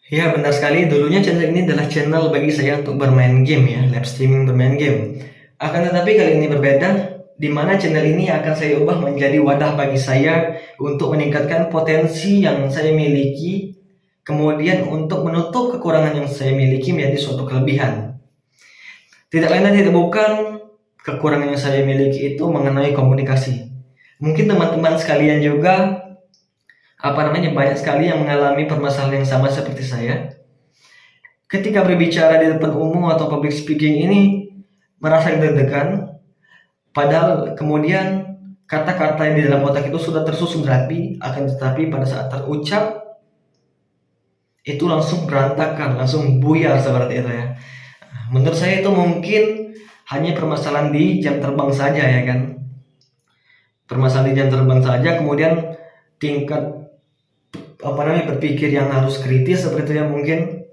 Ya, benar sekali. Dulunya channel ini adalah channel bagi saya untuk bermain game ya, live streaming bermain game. Akan tetapi kali ini berbeda, di mana channel ini akan saya ubah menjadi wadah bagi saya untuk meningkatkan potensi yang saya miliki, kemudian untuk menutup kekurangan yang saya miliki menjadi suatu kelebihan. Tidak lain dan tidak bukan, kekurangan yang saya miliki itu mengenai komunikasi. Mungkin teman-teman sekalian juga banyak sekali yang mengalami permasalahan yang sama seperti saya. Ketika berbicara di depan umum atau public speaking ini merasa deg-degan, padahal kemudian kata-kata yang di dalam otak itu sudah tersusun rapi, akan tetapi pada saat terucap itu langsung berantakan, langsung buyar seperti itu ya. Menurut saya itu mungkin hanya permasalahan di jam terbang saja ya kan. Permasalahan di jam terbang saja, kemudian tingkat berpikir yang harus kritis seperti itu ya mungkin.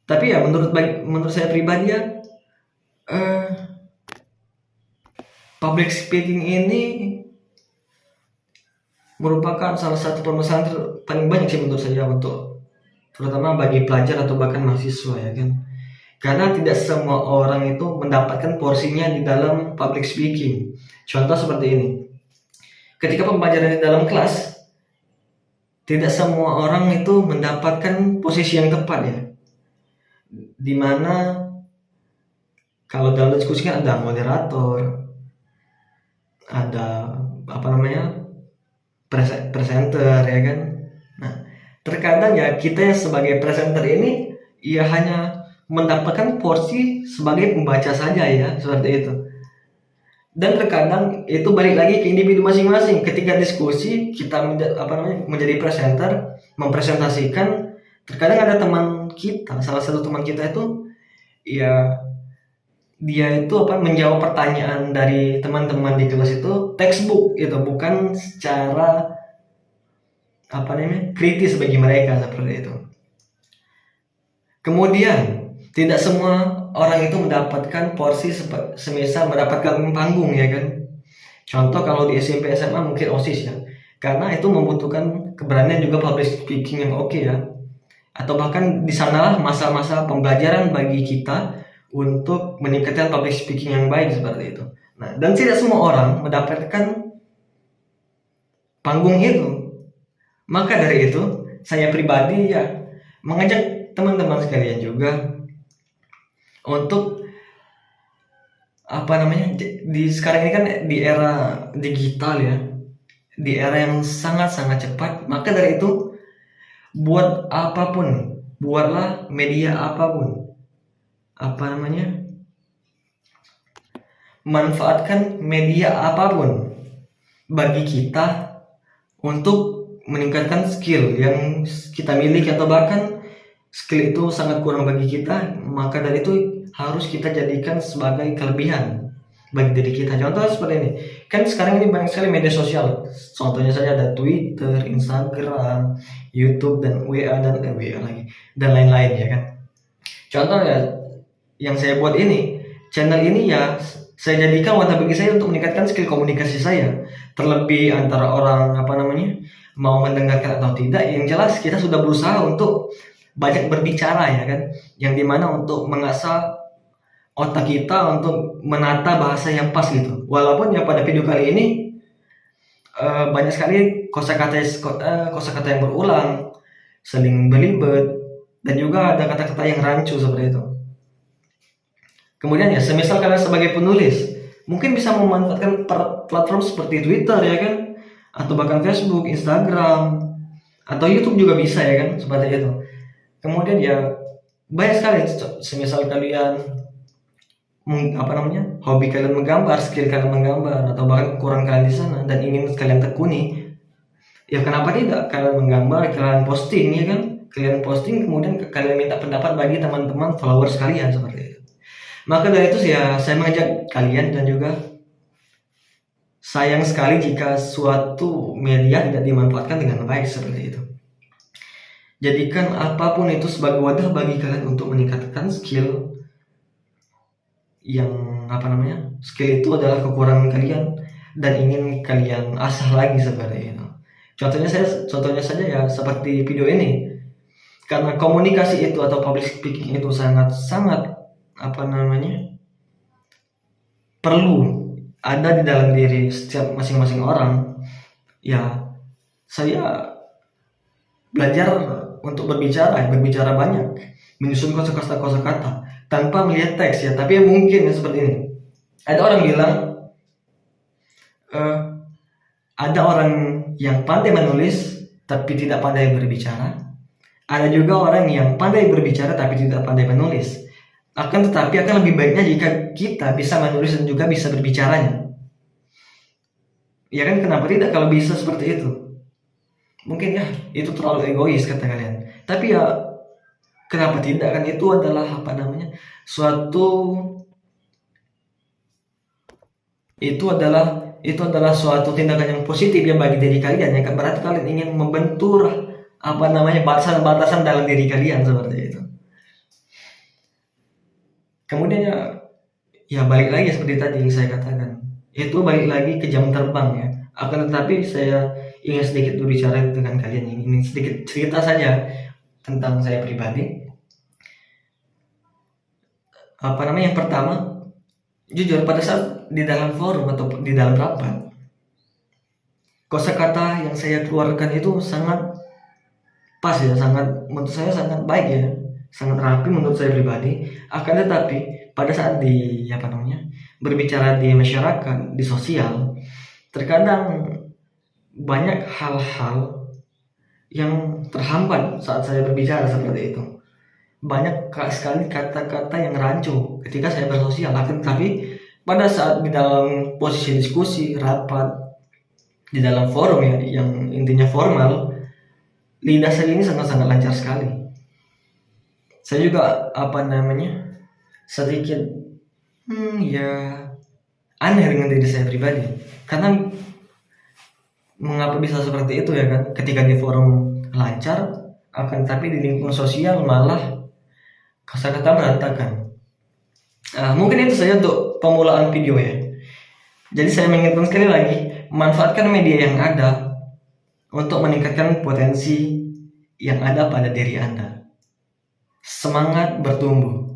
Tapi ya menurut saya pribadi ya, public speaking ini merupakan salah satu permasalahan paling banyak sih menurut saya, untuk terutama bagi pelajar atau bahkan mahasiswa ya kan. Karena tidak semua orang itu mendapatkan porsinya di dalam public speaking. Contoh seperti ini. Ketika pembelajaran di dalam kelas, tidak semua orang itu mendapatkan posisi yang tepat ya. Dimana kalau dalam diskusi kan ada moderator, ada presenter ya kan. Nah, terkadang ya kita sebagai presenter ini ya hanya mendapatkan porsi sebagai pembaca saja ya, seperti itu. Dan terkadang itu balik lagi ke individu masing-masing. Ketika diskusi kita menjadi presenter, mempresentasikan, terkadang ada teman kita, salah satu teman kita itu ya dia itu menjawab pertanyaan dari teman-teman di kelas itu textbook itu, bukan secara kritis bagi mereka, seperti itu. Kemudian tidak semua orang itu mendapatkan porsi semisal mendapatkan panggung ya kan. Contoh kalau di SMP SMA mungkin OSIS ya, karena itu membutuhkan keberanian juga public speaking yang oke ya. Atau bahkan di sanalah masa-masa pembelajaran bagi kita untuk meningkatkan public speaking yang baik, seperti itu. Nah, dan tidak semua orang mendapatkan panggung itu. Maka dari itu saya pribadi ya mengajak teman-teman sekalian juga untuk di sekarang ini kan di era digital ya, di era yang sangat-sangat cepat. Maka dari itu buat apapun, buatlah media apapun, manfaatkan media apapun bagi kita untuk meningkatkan skill yang kita miliki, atau bahkan skill itu sangat kurang bagi kita, maka dari itu harus kita jadikan sebagai kelebihan bagi diri kita. Contoh seperti ini, kan sekarang ini banyak sekali media sosial. Contohnya saja ada Twitter, Instagram, YouTube, dan WA dan lain-lain ya kan. Contoh ya, yang saya buat ini, channel ini ya saya jadikan wadah bagi saya untuk meningkatkan skill komunikasi saya. Terlebih antara orang mau mendengarkan atau tidak, yang jelas kita sudah berusaha untuk banyak berbicara ya kan, yang dimana untuk mengasah otak kita untuk menata bahasa yang pas gitu. Walaupun ya pada video kali ini banyak sekali kosakata yang berulang, saling belibet, dan juga ada kata-kata yang rancu seperti itu. Kemudian ya semisal kalian sebagai penulis mungkin bisa memanfaatkan platform seperti Twitter ya kan, atau bahkan Facebook, Instagram, atau YouTube juga bisa ya kan, seperti itu. Kemudian ya banyak sekali, semisal kalian hobi kalian menggambar, skill kalian menggambar, atau bahkan kurang kalian di sana dan ingin kalian tekuni, ya kenapa tidak kalian menggambar, kalian posting ya kan, kalian posting kemudian kalian minta pendapat bagi teman-teman followers kalian, seperti itu. Maka dari itu ya saya mengajak kalian, dan juga sayang sekali jika suatu media tidak dimanfaatkan dengan baik, seperti itu. Jadikan apapun itu sebagai wadah bagi kalian untuk meningkatkan skill yang skill itu adalah kekurangan kalian dan ingin kalian asah lagi, seperti itu. Contohnya saja ya seperti video ini. Karena komunikasi itu atau public speaking itu sangat-sangat perlu ada di dalam diri setiap masing-masing orang. Ya, saya belajar untuk berbicara banyak, menyusun kosakata tanpa melihat teks ya. Tapi mungkin seperti ini. Ada orang bilang ada orang yang pandai menulis tapi tidak pandai berbicara. Ada juga orang yang pandai berbicara tapi tidak pandai menulis. Tetapi akan lebih baiknya jika kita bisa menulis dan juga bisa berbicaranya. Ya kan, kenapa tidak kalau bisa seperti itu? Mungkin ya itu terlalu egois kata kalian. Tapi ya kenapa tidak, kan itu adalah suatu tindakan yang positif ya bagi diri kalian ya kan. Berarti kalian ingin membentur batasan-batasan dalam diri kalian seperti itu. Kemudian ya balik lagi seperti tadi yang saya katakan, itu balik lagi ke jam terbang ya. Akan tetapi saya ingin sedikit berbicara dengan kalian, ini sedikit cerita saja tentang saya pribadi. Yang pertama, jujur pada saat di dalam forum atau di dalam rapat, kosakata yang saya keluarkan itu sangat pas ya, menurut saya sangat baik ya, sangat rapi menurut saya pribadi. Akan tetapi pada saat berbicara di masyarakat, di sosial, terkadang banyak hal-hal yang terhambat saat saya berbicara seperti itu. Banyak sekali kata-kata yang rancu ketika saya bersosial. Tapi pada saat di dalam posisi diskusi, rapat, di dalam forum ya, yang intinya formal, lidah saya ini sangat-sangat lancar sekali. Saya juga sedikit ya aneh dengan diri saya pribadi. Karena mengapa bisa seperti itu ya kan? Ketika di forum lancar, tapi di lingkungan sosial malah kosakata berantakan. Mungkin itu saja untuk pemulaan video ya. Jadi saya mengingatkan sekali lagi, manfaatkan media yang ada untuk meningkatkan potensi yang ada pada diri Anda. Semangat bertumbuh.